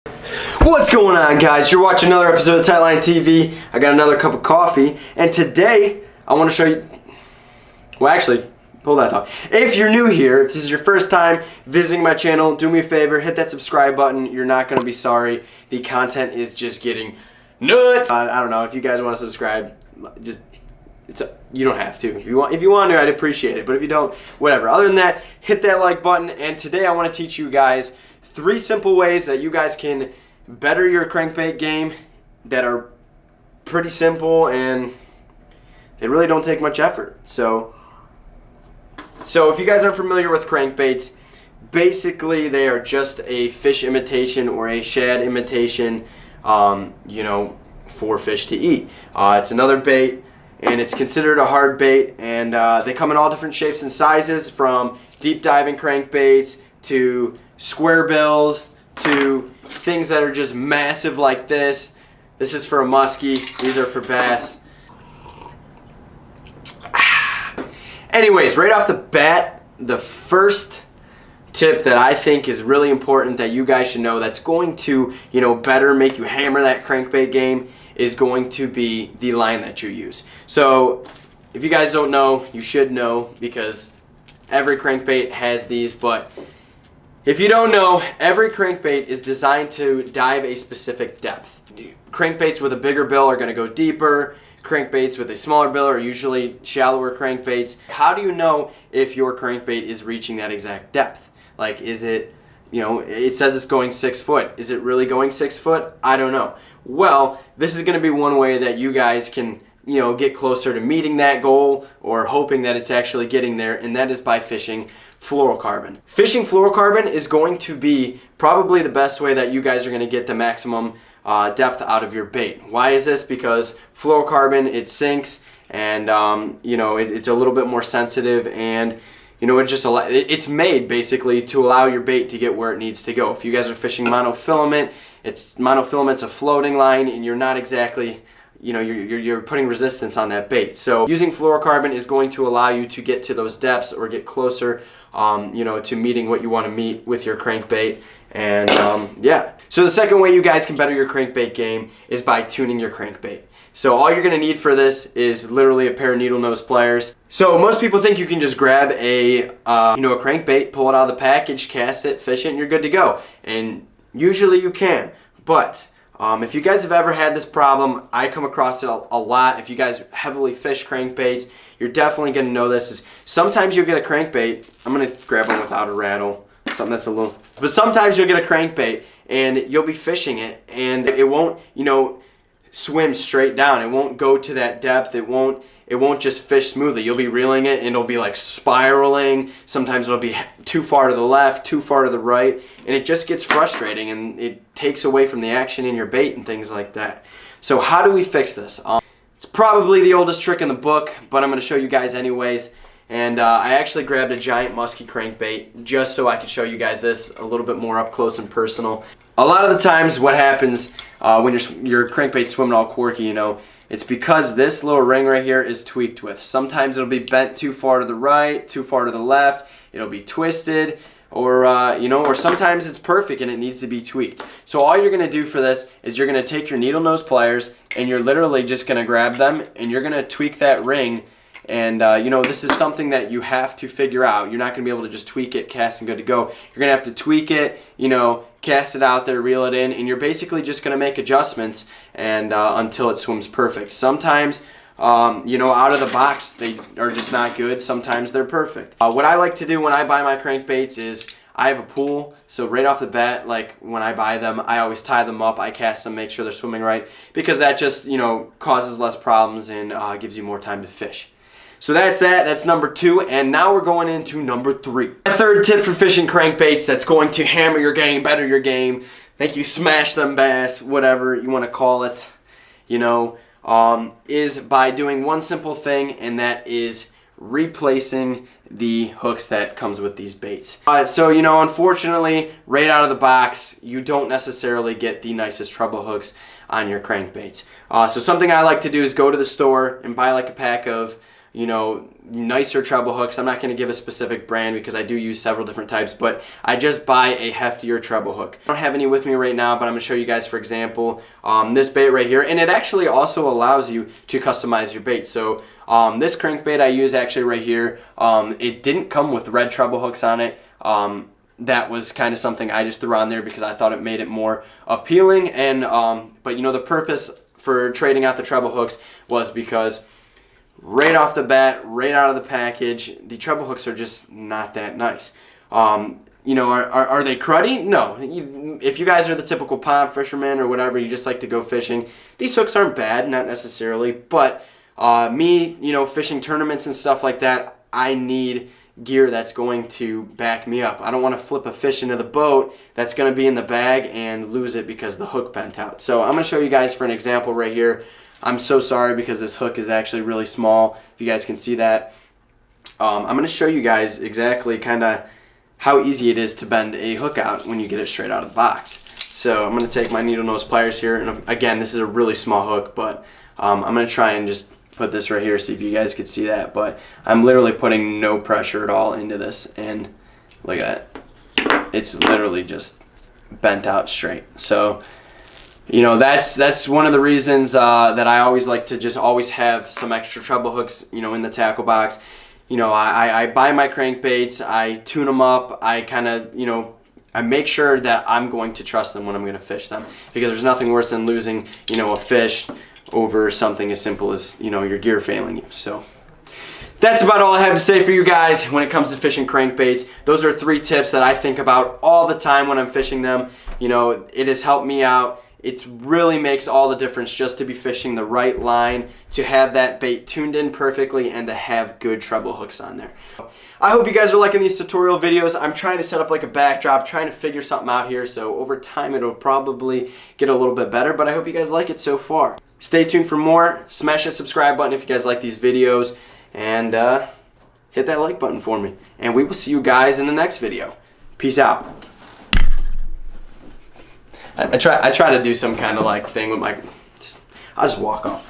What's going on, guys? You're watching another episode of Tightline TV. I got another cup of coffee, and today I want to show you. Well, actually, hold that thought. If you're new here, if this is your first time visiting my channel, do me a favor, hit that subscribe button. You're not going to be sorry. The content is just getting nuts. I don't know if you guys want to subscribe. You don't have to. If you want to, I'd appreciate it. But if you don't, whatever. Other than that, hit that like button. And today I want to teach you guys 3 simple ways that you guys can better your crankbait game that are pretty simple and they really don't take much effort. So if you guys aren't familiar with crankbaits, basically they are just a fish imitation or a shad imitation, for fish to eat. It's another bait, and it's considered a hard bait, and they come in all different shapes and sizes, from deep diving crankbaits to square bills to things that are just massive like this. This is for a muskie. These are for bass. Anyways, right off the bat, the first tip that I think is really important that you guys should know, that's going to, better make you hammer that crankbait game, is going to be the line that you use. So if you guys don't know, you should know, because every crankbait has these. But if you don't know, every crankbait is designed to dive a specific depth. Crankbaits with a bigger bill are going to go deeper. Crankbaits with a smaller bill are usually shallower crankbaits. How do you know if your crankbait is reaching that exact depth? Like, is it, it says it's going 6 foot. Is it really going 6 foot? I don't know. Well, this is going to be one way that you guys can, get closer to meeting that goal, or hoping that it's actually getting there, and that is by fishing fluorocarbon. Fishing fluorocarbon is going to be probably the best way that you guys are going to get the maximum depth out of your bait. Why is this? Because fluorocarbon, it sinks, and it's a little bit more sensitive, and it's made basically to allow your bait to get where it needs to go. If you guys are fishing monofilament, monofilament's a floating line, and you're not exactly, you're putting resistance on that bait. So using fluorocarbon is going to allow you to get to those depths, or get closer, to meeting what you want to meet with your crankbait. And yeah. So the second way you guys can better your crankbait game is by tuning your crankbait. So all you're going to need for this is literally a pair of needle nose pliers. So most people think you can just grab a crankbait, pull it out of the package, cast it, fish it, and you're good to go. And usually you can. But if you guys have ever had this problem, I come across it a lot. If you guys heavily fish crankbaits, you're definitely going to know this. Is sometimes you'll get a crankbait. I'm going to grab one without a rattle. Something that's a little... But sometimes you'll get a crankbait, and you'll be fishing it, and it won't, swim straight down. It won't go to that depth. It won't just fish smoothly. You'll be reeling it, and it'll be like spiraling. Sometimes it'll be too far to the left, too far to the right, and it just gets frustrating, and it takes away from the action in your bait and things like that. So how do we fix this? It's probably the oldest trick in the book, but I'm going to show you guys anyways. And I actually grabbed a giant musky crankbait just so I could show you guys this a little bit more up close and personal. A lot of the times what happens when your crankbait's swimming all quirky, it's because this little ring right here is tweaked with. Sometimes it'll be bent too far to the right, too far to the left. It'll be twisted, or or sometimes it's perfect and it needs to be tweaked. So all you're going to do for this is you're going to take your needle nose pliers, and you're literally just going to grab them, and you're going to tweak that ring. And this is something that you have to figure out. You're not going to be able to just tweak it, cast, and good to go. You're going to have to tweak it, cast it out there, reel it in, and you're basically just going to make adjustments and until it swims perfect. Sometimes, out of the box, they are just not good. Sometimes they're perfect. What I like to do when I buy my crankbaits is I have a pool, so right off the bat, like when I buy them, I always tie them up, I cast them, make sure they're swimming right, because that just, causes less problems and gives you more time to fish. So that's number 2, and now we're going into number 3. My third tip for fishing crankbaits that's going to hammer your game, better your game, make you smash them bass, whatever you want to call it, is by doing one simple thing, and that is replacing the hooks that comes with these baits. So unfortunately, right out of the box, you don't necessarily get the nicest treble hooks on your crankbaits. So something I like to do is go to the store and buy like a pack of you know, nicer treble hooks. I'm not going to give a specific brand because I do use several different types, but I just buy a heftier treble hook. I don't have any with me right now, but I'm going to show you guys, for example, this bait right here. And it actually also allows you to customize your bait. So this crankbait I use actually right here, it didn't come with red treble hooks on it. That was kind of something I just threw on there because I thought it made it more appealing. And but you know, the purpose for trading out the treble hooks was because right off the bat, right out of the package, the treble hooks are just not that nice. You know, are they cruddy? No. If you guys are the typical pond fisherman or whatever, you just like to go fishing, these hooks aren't bad, not necessarily. But me, you know, fishing tournaments and stuff like that, I need gear that's going to back me up. I don't want to flip a fish into the boat that's going to be in the bag and lose it because the hook bent out. So I'm going to show you guys for an example right here. I'm so sorry because this hook is actually really small, if you guys can see that. I'm going to show you guys exactly kind of how easy it is to bend a hook out when you get it straight out of the box. So I'm going to take my needle nose pliers here, and again, this is a really small hook, but I'm going to try and just put this right here, see if you guys could see that. But I'm literally putting no pressure at all into this, and look at that. It's literally just bent out straight. So, you know, that's one of the reasons that I always like to just always have some extra treble hooks, you know, in the tackle box. You know, I buy my crankbaits, I tune them up, I kind of, you know, I make sure that I'm going to trust them when I'm going to fish them, because there's nothing worse than losing, you know, a fish over something as simple as, you know, your gear failing you. So that's about all I have to say for you guys when it comes to fishing crankbaits. Those are 3 tips that I think about all the time when I'm fishing them. You know, it has helped me out. It really makes all the difference just to be fishing the right line, to have that bait tuned in perfectly, and to have good treble hooks on there. I hope you guys are liking these tutorial videos. I'm trying to set up like a backdrop, trying to figure something out here, so over time it'll probably get a little bit better, but I hope you guys like it so far. Stay tuned for more. Smash that subscribe button if you guys like these videos, and hit that like button for me. And we will see you guys in the next video. Peace out. I try to do some kind of like thing with my, I'll just walk off.